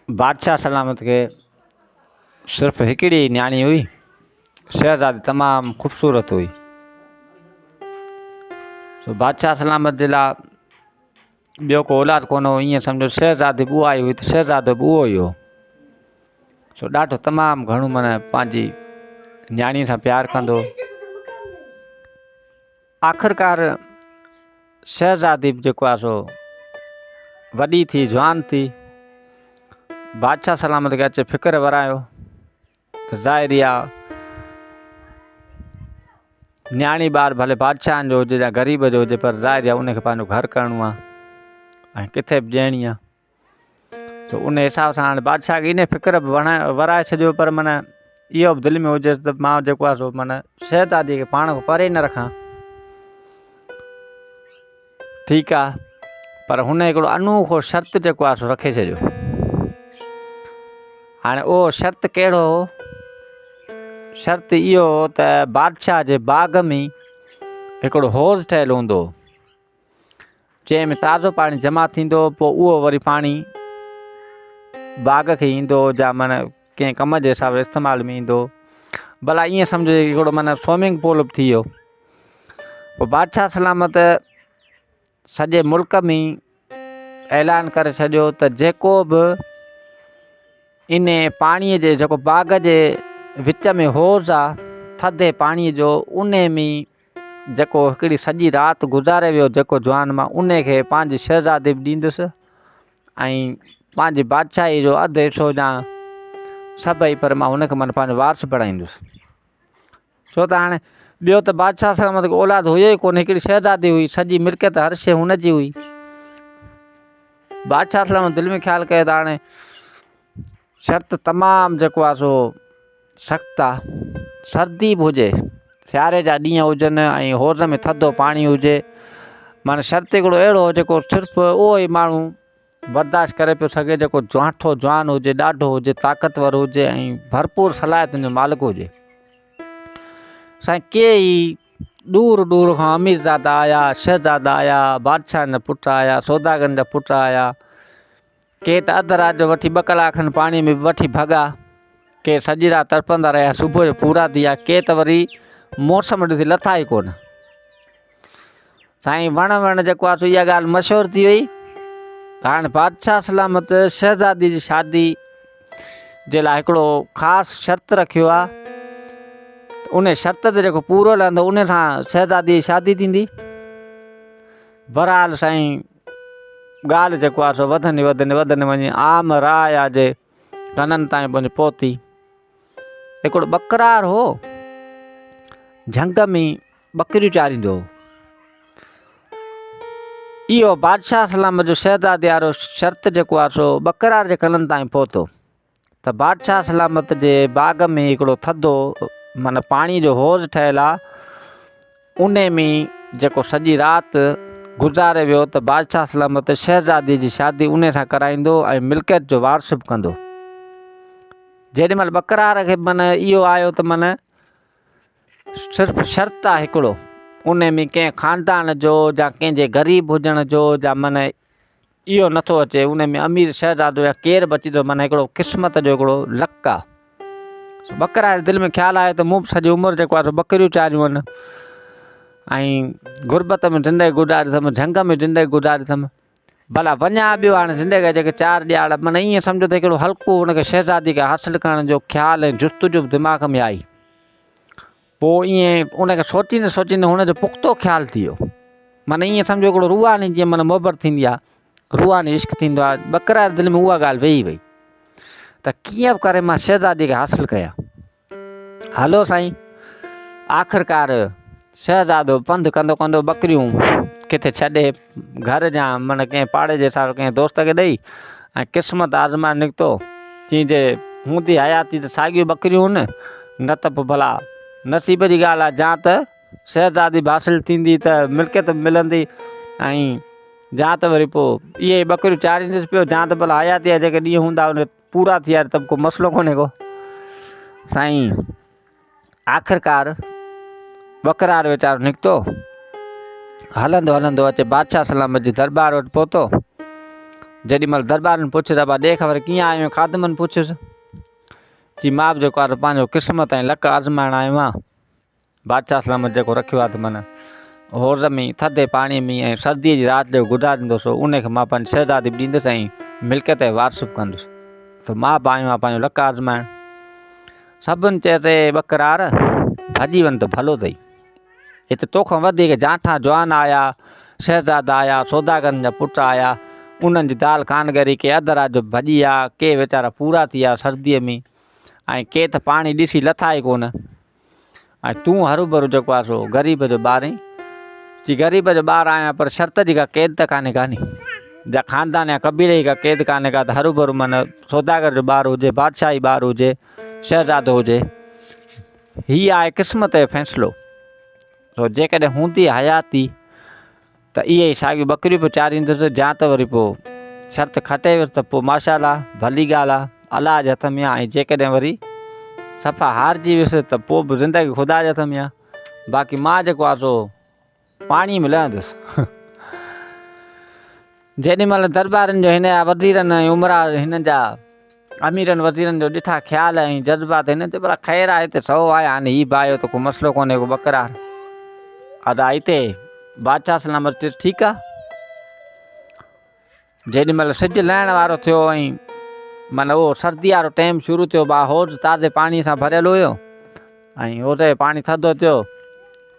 बादशाह सलामत के सिर्फ हिकिड़ी न्याणी हुई। शहज़ादी तमाम खूबसूरत हुई। तो बादशाह सलामत जे लाइ ॿियो को औलाद कोन हो। ईअं सम्झो शहज़ादी बुआ आई हुई त शहज़ादो बि उहो ई हो। सो ॾाढो तमामु घणो माना पंहिंजी न्याणीअ सां प्यारु कंदो। आख़िरकार शहज़ादी बि जेको आहे सो वॾी थी, जवान थी। बादशाह सलामत खे अचे फ़िक्र वरायो त ज़ाहिरी आहे न्याणी ॿार भले बादशाहनि जो हुजे या ग़रीब जो हुजे, पर ज़ाहिरी आहे उनखे पंहिंजो घरु करिणो आहे ऐं किथे बि ॾियणी आहे। त उन हिसाब सां हाणे बादशाह खे इन फ़िक्र बि वराए छॾियो। पर माना इहो बि दिलि में हुजे त मां जेको आहे सो माना शहज़ादीअ खे पाण खां परे न रखां। ठीकु आहे, पर हुन हिकिड़ो अनोखो शर्त जेको आहे सो रखे छॾियो। हाणे उहो शर्त कहिड़ो हो? शर्त इहो हो त बादशाह जे बाग़ में हिकिड़ो हौज़ ठहियलु हूंदो जंहिंमें ताज़ो पाणी जमा थींदो। पोइ उहो वरी पाणी बाग़ खे ईंदो या माना कंहिं कम जे हिसाब सां इस्तेमाल में ईंदो। भला ईअं सम्झो हिकिड़ो माना स्विमिंग पूल बि थी वियो। पोइ बादशाह सलामत सॼे मुल्क में ऐलान करे छॾियो त जेको बि इन पाणीअ जे जेको बाग़ जे विच में हौज़ आहे थधे पाणीअ जो, उन में जेको हिकिड़ी सॼी राति गुज़ारे वियो जेको जवान मां, उनखे पंहिंजी शहज़ादी बि ॾींदुसि ऐं पंहिंजी बादशाही जो अधु हिसो या सभई, पर मां हुनखे माना पंहिंजो वारस बणाईंदुसि। छो त हाणे ॿियो त बादशाह सलामत खे औलाद हुयो ई कोन, हिकिड़ी शहज़ादी हुई, सॼी मिल्कियत हर शइ हुनजी हुई। बादशाह सलामत दिलि में ख़्यालु कयो त हाणे शर्त तमामु जेको आहे सो सख़्तु आहे। सर्दी बि हुजे, सियारे जा ॾींहं हुजनि ऐं हौज़ में थधो पाणी हुजे, माना शर्त हिकिड़ो अहिड़ो हो जेको सिर्फ़ु उहो ई माण्हू बर्दाश्त करे पियो सघे जेको जाठो जवान हुजे, ॾाढो हुजे, ताक़तवर हुजे ऐं भरपूर सलाहियतुनि जो मालिक हुजे। साईं के ई दूर दूर खां अमीरज़ादा आया, शहज़ादा आया, बादशाहनि जा पुट आया, सौदागरनि जा पुट आया। के त अधु राति जो वठी 2 कलाक खनि पाणी में वठी भॻा, के सॼी राति तड़पंदा रहिया, सुबुह जो पूरा थी विया, के त वरी मौसम ॾिसी लथा ई कोन। साईं वण जेको आहे सो इहा ॻाल्हि मशहूरु थी वई। त हाणे बादशाह सलामत शहज़ादी जी शादी जे लाइ हिकिड़ो ख़ासि शर्त रखियो आहे। उन शर्त ते जेको पूरो लहंदो उन सां शहज़ादी जी शादी थींदी। बहरहाल साईं ॻाल्हि जेको आहे सो वधंदी वञी आम राय जे कननि ताईं पहुती। हिकिड़ो बकरार हो, झंग में बकरियूं चारींदो हो। इहो बादशाह सलामत जो शहज़ादी वारो शर्त जेको आहे सो बकरार जे कननि ताईं पहुतो त बादशाह सलामत जे बाग़ में हिकिड़ो थधो माना पाणी जो हौज़ ठहियलु आहे, उन में जेको सॼी राति गुज़ारे वियो त बादशाह सलामत शहज़ादी जी शादी उन सां कराईंदो ऐं मिल्कियत जो वारस बि कंदो। जेॾीमहिल बकरार खे माना इहो आयो त माना सिर्फ़ु शर्त आहे हिकिड़ो, उन में कंहिं ख़ानदान जो या कंहिंजे ग़रीब हुजण जो या माना इहो नथो अचे, उन में अमीर शहज़ादो या केरु बि अची थो, माना हिकिड़ो क़िस्मत जो हिकिड़ो लक आहे। बकरार दिलि में ख़्यालु आयो त मूं बि सॼी उमिरि जेको आहे बकरियूं चारियूं आहिनि ऐं गुरबत में ज़िंदगी गुज़ारी अथमि, झंग में ज़िंदगी गुज़ारी अथमि, भला वञा ॿियो हाणे ज़िंदगी जेके 4 ॾियाड़, माना ईअं सम्झो त हिकिड़ो हल्को हुनखे शहज़ादी खे हासिलु करण जो ख़्यालु ऐं जुस्तजू दिमाग़ में आई। पोइ ईअं उनखे सोचींदे हुनजो पुख़्तो ख़्यालु थी वियो। माना ईअं सम्झो हिकिड़ो रूहानी जीअं माना मोहबत थींदी आहे, रूहानी इश्क थींदो आहे, बकरार दिलि में उहा ॻाल्हि वेही वई त कीअं बि करे मां शहज़ादी खे हासिलु कयां। हलो साईं, आख़िरकार शहज़ादो पंधु कंदो कंदो बकरियूं किथे छॾे घर जा माना कंहिं पाड़े जे हिसाब कंहिं दोस्त खे ॾेई ऐं क़िस्मत आज़माए निकितो। चई जे हूंदी हयाती त साॻियूं बकरियूं न त पोइ भला नसीब जी ॻाल्हि आहे, जा त शहज़ादी बि हासिलु थींदी त मिल्कियत मिलंदी ऐं जा त वरी पोइ इहे बकरियूं चारींदुसि पियो, जा त भला हयाती जा जेके ॾींहं हूंदा उन पूरा थी विया त को मसइलो कोन्हे को। साईं आख़िरकार बकरार वीचारो निकितो, हलंदो अचे बादशाह सलामत जी दरबार वटि पहुतो। जेॾीमहिल दरबारनि पुछियो त ॾे ख़बर कीअं आयो ख़ादमनि पुछियुसि चई मां बि जेको आहे पंहिंजो क़िस्मत ऐं लक आज़माइण आयो आहियां। बादशाह सलामत जेको रखियो आहे त माना हौज़ में थधे पाणीअ में ऐं सर्दीअ जी राति जो गुज़ारींदुसि उनखे मां पंहिंजी शहज़ादी बि ॾींदुसि ऐं मिल्कियत ऐं वारसु बि कंदुसि त मां बि आयो आहियां पंहिंजो लक आज़माइण। सभिनि चएसि बकरार भॼी वञ त भलो अथई, हिते तोखां वधीक जांठा जवान आया, शहज़ादा आया, सौदागरनि जा पुट आया, उन्हनि जी दाल कान ॻरी, के अधु राति जो भॼी विया, के वीचारा पूरा थी विया सर्दीअ में, ऐं के त पाणी ॾिसी लथा ई कोन। ऐं तूं हरू भरू जेको आहे सो ग़रीब जो ॿार आहीं। चई ग़रीब जो ॿारु आहियां पर शर्त जी का क़ैद त कान्हे कानी, जा ख़ानदान या कबीले जी का क़ैद कान्हे का त हरू भरू माना सौदागर जो ॿारु हुजे, बादशाही ॿारु हुजे, शहज़ादो हुजे, हीअ आहे क़िस्मत जो फ़ैसिलो। सो जेकॾहिं हूंदी हयाती त इहे ई साॻियूं ॿकरियूं बि चारींदुसि, जा त वरी पोइ शर्त खटे वियुसि त पोइ माशाअल्लाह भली ॻाल्हि आहे, अलाह जे हथ में आहे। ऐं जेकॾहिं वरी सफ़ा हारजी वियुसि त पोइ बि ज़िंदगी ख़ुदा जे हथ में आहे। बाक़ी मां जेको आहे सो पाणीअ में लहंदुसि। जेॾीमहिल दरबारनि जो हिन जा वज़ीरनि ऐं उमरा हिननि जा अमीरनि वज़ीरनि जो ॾिठा ख़्याल ऐं जज़्बात हिन ते भला ख़ैरु आहे हिते सौ आहे, हाणे हीउ बि आयो त को मसइलो कोन्हे, को बकरार अदा हिते बादशाह सलामत चयो ठीकु आहे। जेॾीमहिल सिजु लहण वारो थियो ऐं माना उहो सर्दी वारो टाइम शुरू थियो, हौज़ ताज़े पाणीअ सां भरियलु हुयो ऐं हौज़ जो पाणी थधो थियो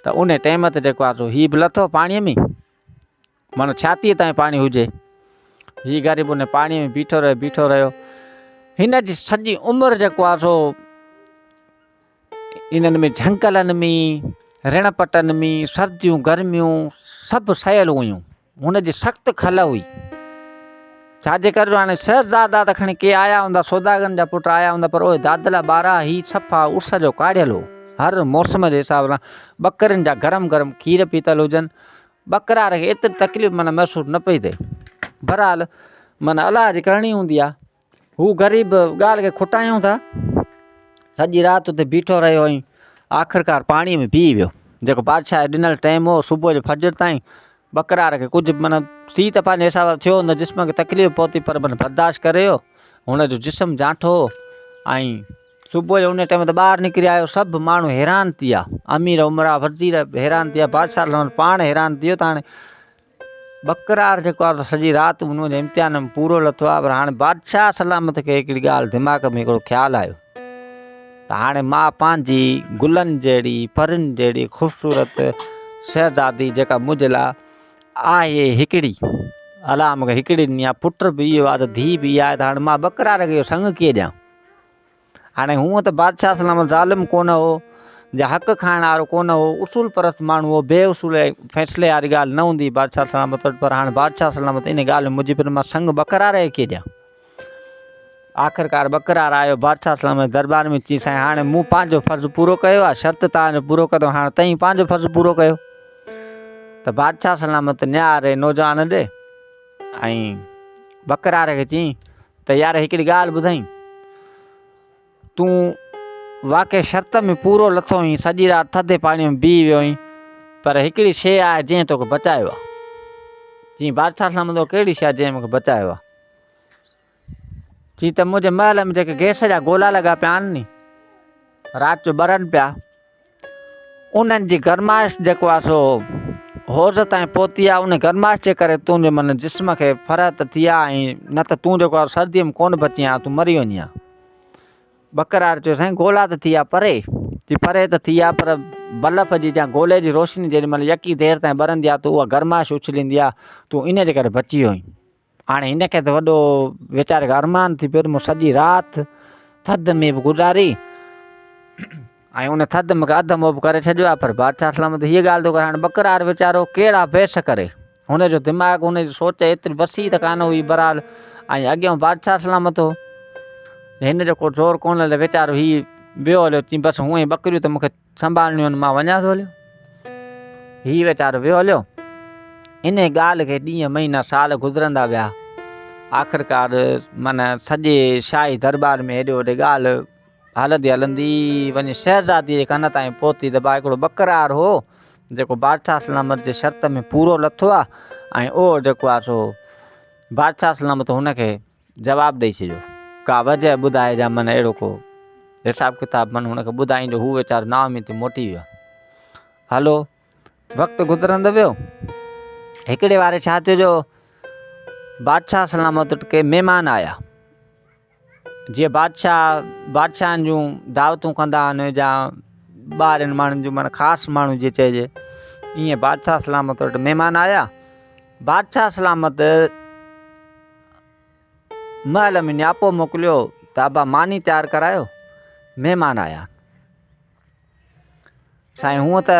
त उन टाइम ते जेको आहे सो हीउ बि लथो पाणीअ में, माना छातीअ ताईं पाणी हुजे, हीउ ग़रीब उन पाणीअ में बीठो रहियो। हिन जी सॼी उमिरि जेको आहे सो इन्हनि में झंगलनि में, ऋण पटनि में, सर्दियूं गर्मियूं सभु सहियल हुयूं, हुनजी सख़्तु खल हुई। छाजे करे हाणे शहज़ादा त खणी के आया हूंदा, सौदागरनि जा पुट आया हूंदा, पर उहे दादला ॿारहा ही सफ़ा उस जो काढ़ियल हो। हर मौसम जे हिसाब सां ॿकरियुनि जा गरम गरम खीर पीतल हुजनि, बकरार खे एतिरी तकलीफ़ माना महसूसु न पई थिए। बहरहाल माना अलाह जी करणी हूंदी आहे। हू ग़रीब ॻाल्हि खे खुटायूं था, सॼी राति उते बीठो रहियो ऐं आख़िरकार पाणीअ में पी वियो। जेको बादशाह ॾिनल टाइम हो सुबुह जो फजर ताईं, बकरार खे कुझु माना थी त पंहिंजे हिसाब सां थियो न, जिस्म खे तकलीफ़ पहुती पर माना बर्दाश्त करे वियो। हुनजो जिस्म जांठो हो ऐं सुबुह जो उन टाइम ते ॿाहिरि निकिरी आयो। सभु माण्हू हैरान थी विया, अमीर उमरा वज़ीर हैरान थी विया, बादशाह पाण हैरान थी वियो त हाणे बकरार जेको आहे सॼी राति हुनजे इम्तिहान में पूरो लथो आहे। पर हाणे बादशाह सलामत खे हिकिड़ी ॻाल्हि दिमाग़ में हिकिड़ो ख़्यालु आयो त हाणे मां पंहिंजी गुलनि जहिड़ी परियुनि जहिड़ी ख़ूबसूरत शहज़ादी जेका मुंहिंजे लाइ आहे हिकिड़ी, अलाह मूंखे हिकिड़ी ॾिनी आहे, पुट बि इहो आहे त धीउ बि इहा आहे, त हाणे मां बकरार खे इहो संग कीअं ॾियां। हाणे हूअं त बादशाह सलामत ज़ालिम कोन हो, जा हक़ खाइण वारो कोन हो, उसूल परस्त माण्हू हो, बेउसूल फ़ैसिले वारी ॻाल्हि न हूंदी बादशाह सलामत। पर हाणे बादशाह सलामत इन ॻाल्हि में मुंहिंजी पर मां संग बकरार खे कीअं ॾियां। आख़िरकार बकरार आयो बादशाह सलामत दरबार में, चई साईं हाणे मूं पंहिंजो फ़र्ज़ु पूरो कयो आहे, शर्त तव्हांजो पूरो कयो, हाणे तईं पंहिंजो फ़र्ज़ु पूरो कयो। त बादशाह सलामत न्यारे नौजवान ॾे ऐं बकरार खे चई त यार हिकिड़ी ॻाल्हि ॿुधाई, तूं वाक़ई शर्त में पूरो लथो हुई, सॼी राति थधे पाणीअ में बीह वियो हुई, पर हिकिड़ी शइ आहे जंहिं तोखे बचायो आहे। चई बादशाह सलामत कहिड़ी शइ जंहिं मूंखे बचायो आहे। चई त मुंहिंजे महल में जेके गैस जा गोला लॻा पिया आहिनि नी, राति जो ॿरनि पिया, उन्हनि जी गरमाइश जेको आहे सो हौज़ ताईं पहुती आहे। उन गरमाइश जे करे तुंहिंजे माना जिस्म खे फ़रत थी आहे, ऐं न त तूं जेको आहे सर्दीअ में कोन बची आहे, तूं मरी वञी आहे। बकरार चयो साईं गोला त थी आहे परे, चई परे त थी आहे, पर बल्ब जी या गोले जी रोशनी जेॾीमहिल यकी देरि ताईं ॿरंदी आहे त उहा गरमाइश उछलींदी आहे, तूं इन जे करे बची वियो आहीं। हाणे हिनखे त वॾो वीचारे खे अरमान थी पियो, मूं सॼी राति थधि में बि गुज़ारी ऐं उन थधि मूंखे अधु मोह बि करे छॾियो आहे। पर बादशाह सलामत हीअ ॻाल्हि थो करे, हाणे बकरार वीचारो कहिड़ा बेस करे, हुनजो दिमाग़ हुनजी सोच एतिरी वसी त कान हुई। बहरहाल ऐं अॻियां बादशाह सलामत हो, हिन जो को ज़ोर कोन हले, वीचारो हीउ वियो हलियो, चई बसि हूअं ई ॿकरियूं त मूंखे संभालणियूं आहिनि, मां वञा थो हलियो। हीउ वीचारो वियो हलियो। इन ॻाल्हि खे ॾींहं महीना साल गुज़रंदा विया। आख़िरकार माना सॼे शाही दरबार में हेॾे होॾे ॻाल्हि हलंदी हलंदी वञी शहज़ादीअ जे कन ताईं पहुती त हिकिड़ो बकरार हो जेको बादशाह सलामत जे शर्त में पूरो लथो आहे, ऐं उहो जेको आहे सो बादशाह सलामत हुनखे जवाबु ॾेई छॾियो, का वजह ॿुधाए जा मन अहिड़ो को हिसाबु किताबु मन हुनखे ॿुधाईंदो। हू वीचारो नाउमीद थी मोटी वियो। हलो वक़्तु गुज़रंदो वियो। हिकिड़े वारे छा थियो जो बादशाह सलामत के महिमान आया। जीअं बादशाहनि जूं दावतूं कंदा आहिनि या ॿारनि माण्हुनि जूं माना ख़ासि माण्हू जीअं चइजे, ईअं बादशाह सलामत वटि महिमान आया। बादशाह सलामत महल में न्यापो मोकिलियो त अबा मानी तयारु करायो, महिमान आया। साईं हूअं त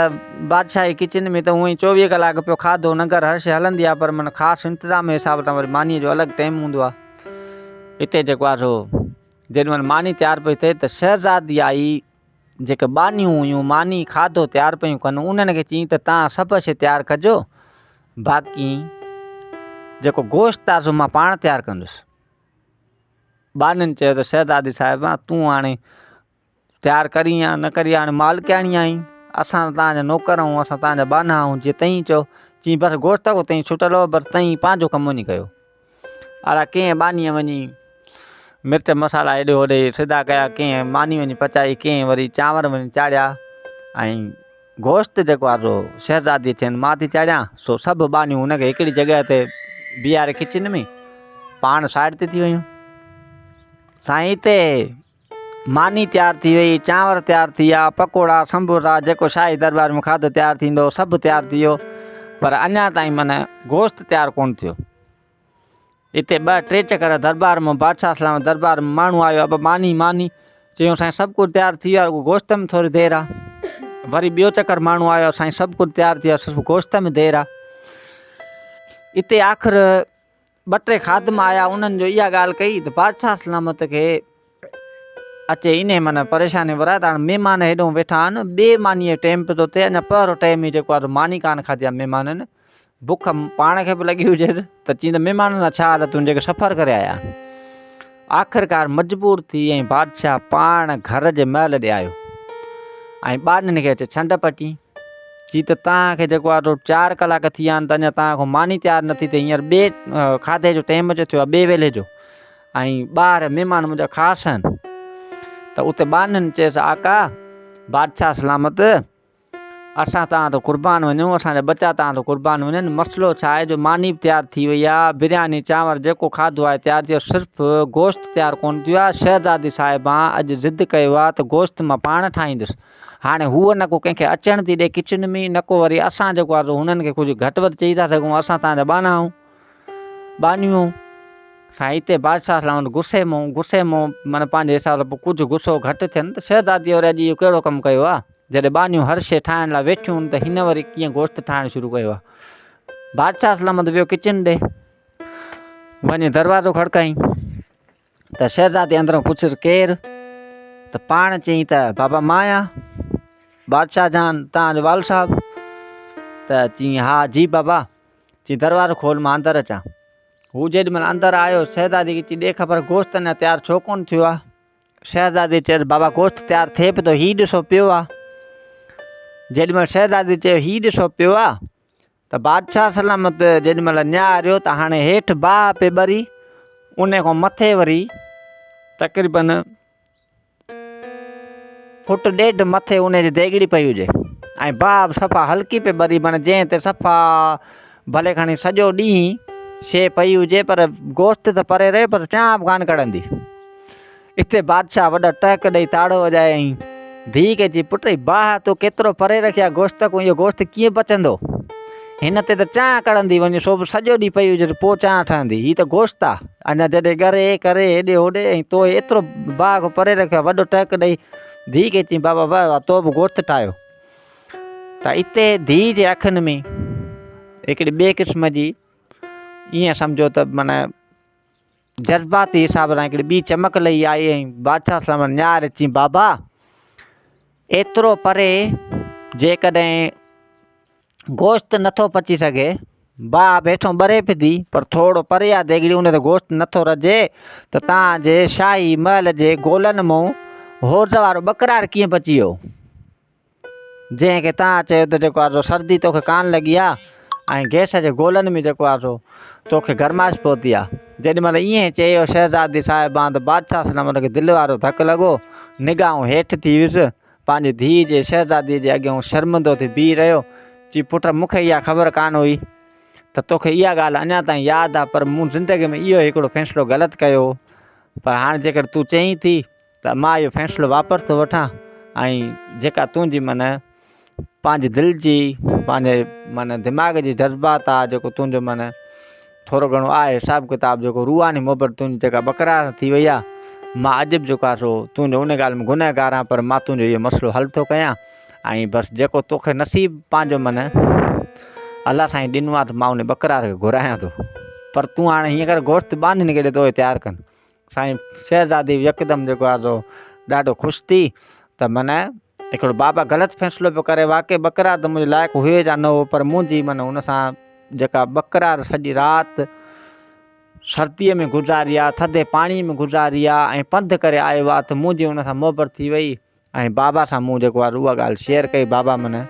बादशाही किचन में त हूअं ई 24 कलाक पियो खाधो नगर हर्ष हलंदी आहे, पर माना ख़ासि इंतिज़ाम जे हिसाब सां वरी मानीअ जो अलॻि टाइम हूंदो आहे। हिते जेको आहे सो जेॾीमहिल मानी तयारु पई थिए त शहज़ादी आई, जेके बानियूं हुयूं मानी खाधो तयारु पियूं कनि, उन्हनि खे चई त तव्हां सभु शइ तयारु कजो, बाक़ी जेको गोश्त आहे सो मां पाण तयारु कंदुसि। बाननि चयो त शहज़ादी साहिबा तूं हाणे तयारु करी या न करी, हाणे मालिकाणी आई, असां तव्हांजा नौकर आहियूं, असां तव्हांजा बाना आहियूं, जीअं तई चओ। चई बसि गोश्त को तई छुटल हो, बसि तई पंहिंजो कमु वञी कयो। अला कंहिं बानीअ वञी मिर्च मसाला हेॾे होॾे सिधा कया, कंहिं मानी वञी पचाई, कंहिं वरी चांवर वञी चाढ़िया, ऐं गोश्त जेको आहे सो शहज़ादी चयनि मां थी चाढ़ियां। सो सभु बानियूं हुनखे हिकिड़ी जॻह ते बीहारे किचन में पाण साइड ते थी वियूं। साईं हिते मानी तयारु थी वई, चांवर तयारु थी विया, पकोड़ा संबोसा जेको शाही दरबार में खाधो तयारु थींदो सभु तयारु थी वियो, पर अञा ताईं माना गोश्त तयारु कोन थियो। हिते 2-3 चकर दरबार में बादशाह सलाम दरबार में माण्हू आयो, अब मानी चयूं साईं सभु कुझु तयारु थी वियो आहे, गोश्त में थोरी देरि आहे। वरी ॿियो चकर माण्हू आयो, साईं सभु कुझु तयारु थी वियो आहे, गोश्त में देरि आहे। हिते आख़िर 2-3 खादम आया, उन्हनि जो इहा ॻाल्हि कई त बादशाह सलामत खे अचे इन माना परेशानी वराए, त हाणे महिमान हेॾो वेठा आहिनि, ॿिए मानीअ जो टाइम पियो थो थिए, अञा पहिरियों टाइम ई जेको आहे मानी कान खाधी आहे महिमाननि, बुख पाण खे बि लॻी हुजे त चईं त महिमाननि सां छा हालत जेके सफ़र करे आया। आख़िरकार मजबूर थी ऐं बादशाह पाण घर जे महल ॾे आयो ऐं ॿारनि खे अचे छंड पटी। चई त तव्हांखे जेको आहे 4 कलाक थी विया आहिनि त अञा तव्हांखां मानी तयारु नथी थिए, हींअर ॿिए खाधे जो टाइम जो थियो आहे, ॿिए वेले जो, ऐं ॿार महिमान मुंहिंजा ख़ासि आहिनि। त उते ॿारनि चयसि आका बादशाह सलामत असां तव्हां तो क़ुर्बान वञूं, असांजा बच्चा तव्हां तो क़ुर्बान वञनि, मसइलो छा आहे जो मानी बि तयारु थी वई आहे, बिरयानी चांवर जेको खाधो आहे तयारु थियो, सिर्फ़ु गोश्त तयारु कोन थियो आहे। शहज़ादी साहिबा अॼु ज़िद कयो आहे त गोश्त मां पाण ठाहींदुसि। हाणे हूअ न को कंहिंखे अचण थी ॾे किचन में, न को वरी असां जेको आहे हुननि खे कुझु घटि वधि चई था सघूं, असां तव्हांजा बाना आहियूं बानियूं। साईं हिते बादशाह सलामत गुस्से में माना पंहिंजे हिसाब सां कुझु गुस्सो घटि थियनि त शहज़ादी वरी अॼु इहो कहिड़ो कमु कयो आहे, जॾहिं बानियूं हर शइ ठाहिण लाइ वेठियूं आहिनि त हिन वरी कीअं गोश्त ठाहिणु शुरू कयो आहे। बादशाह सलामत वियो किचन ॾे, वञी दरवाज़ो खड़काई त शहज़ादी अंदरां पुछियसि केरु, त पाण चई त बाबा मां आहियां बादशाह जान तव्हांजो वाल साहब। त चई हा जी बाबा। चई दरवाज़ो खोल मां अंदरि अचां। हू जेॾीमहिल अंदरि आयो शहज़ादी खे चई ॾे ख़बर गोश्त अञा तयारु छो कोन थियो आहे। शहज़ादी चयो बाबा गोश्त तयारु थिए पियो थो, हीउ ॾिसो पियो आहे। जेॾीमहिल शहज़ादी चयो हीउ ॾिसो पियो आहे त बादशाह सलामत जेॾीमहिल निहारियो त हाणे हेठि बाहि पे ॿरी, उन खां मथे वरी तक़रीबन 1.5 फुट मथे उन जी देगिड़ी पई हुजे ऐं बाहि सफ़ा हल्की पे ॿरी, माना जंहिं ते सफ़ा भले खणी सॼो ॾींहुं शइ पई हुजे पर गोश्त त परे रहे पर चांहि बि कान कढ़ंदी। हिते बादशाह वॾा टहक ॾेई ताड़ो वॼायईं, धीउ खे चई पुट बाहि तो केतिरो परे रखिया गोश्त को, इहो गोश्त कीअं बचंदो, हिन ते त चांहि कढ़ंदी वञे, सो बि सॼो ॾींहुं पई हुजे त पोइ चांहि ठहंदी, हीअ त गोश्त आहे। अञा जॾहिं ॻरे करे हेॾे होॾे ऐं तो एतिरो बाहि खां परे रखियो आहे, वॾो टहक ॾेई धीउ खे चई बाबा वाह तो बि गोश्त ठाहियो। त हिते धीउ जे अखियुनि में हिकिड़ी ॿिए क़िस्म जी ईअं सम्झो त माना जज़्बाती हिसाब सां हिकिड़ी ॿी चमक लही आई ऐं बादशाह सां निहारे चई बाबा एतिरो परे जेकॾहिं गोश्त नथो पची सघे, बाहि वेठो ॿरे पई थी पर थोरो परे आहे देगिड़ी, उन ते गोश्त नथो रजे, त तव्हांजे शाही महल जे गोलनि मां होज़ वारो बकरार कीअं बची वियो, जंहिंखे तव्हां चयो त जेको आहे सर्दी तोखे कान लॻी आहे, ऐं गैस जे गोलनि में जेको आहे सो तोखे गरमाइश पहुती आहे। जेॾीमहिल ईअं चयो शहज़ादी साहिबां त बादशाह सलाम हुनखे दिलि वारो धकु लॻो, निगाहूं हेठि थी वियुसि, पंहिंजी धीउ जे शहज़ादीअ जे अॻियां शर्मिंदो थी बीह रहियो। चई पुट मूंखे इहा ख़बर कान हुई त तोखे इहा ॻाल्हि अञा ताईं यादि आहे, पर मूं ज़िंदगीअ में इहो हिकिड़ो फ़ैसिलो ग़लति कयो, पर हाणे जेकर तूं चईं थी त मां इहो फ़ैसिलो वापसि थो वठां। ऐं जेका तुंहिंजी माना पंहिंजी दिलि जी पंहिंजे माना दिमाग़ जी जज़्बात आहे, जेको तुंहिंजो माना थोरो घणो आहे हिसाबु किताबु, जेको रूहानी मोहबत तुंहिंजी जेका बक़रार थी वई आहे, मां अॼु बि जेको आहे सो तुंहिंजो उन ॻाल्हि में गुनहगार आहियां, पर मां तुंहिंजो इहो मसइलो हल थो कयां। ऐं बसि जेको तोखे नसीबु पंहिंजो माना अलाह साईं ॾिनो आहे त मां उन बक़रार खे घुरायां थो, पर तूं हाणे हीअं कर गोश्त बांधीनि केॾे तो तयारु कनि। साईं शहज़ादी यकदमि जेको आहे सो ॾाढो ख़ुशि थी त माना हिकिड़ो बाबा ग़लति फ़ैसिलो पियो करे, वाक़ई बक़रार त मुंहिंजे लाइक़ु हुए या न हो, पर मुंहिंजी माना हुन सां जेका बक़रार सॼी राति सर्दीअ में गुज़ारी आहे, थधे पाणीअ में गुज़ारी आहे ऐं पंधु करे आयो आहे, त मुंहिंजी हुन सां मोहबत थी वई। ऐं बाबा सां मूं जेको आहे उहा ॻाल्हि शेयर कई, बाबा माना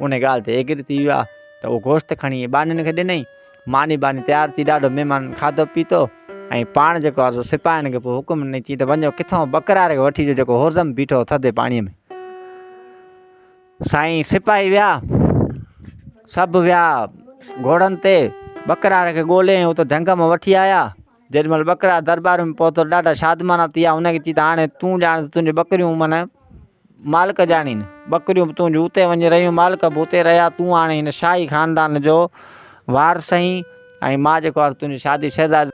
उन ॻाल्हि ते एग्री थी वियो आहे, त उहो गोश्त खणी बानीनि खे ॾिनई। मानी बानी तयारु थी, ॾाढो महिमान खाधो पीतो, ऐं पाण जेको आहे सिपाहियुनि खे पोइ हुकुम ॾिनई, चई त वञो किथां बक़रार खे वठी अचो जेको होज़म बीठो थधे पाणीअ में। साईं सिपाही विया, सभु विया घोड़नि ते, बक़रार खे ॻोल्हे उहो त झंग में वठी आया। जेॾीमहिल बक़रार दरबार में पहुतो, ॾाढा शादमाना थी विया। हुनखे चई त हाणे तूं ॼाण तुंहिंजी ॿकरियूं माना मालिक ॼाणीनि, ॿकरियूं बि तुंहिंजियूं उते वञी रहियूं, मालिक बि उते रहिया, तूं हाणे हिन शाही ख़ानदान जो वारस आहीं। ऐं मां जेको आहे तुंहिंजी शादी शहज़ादे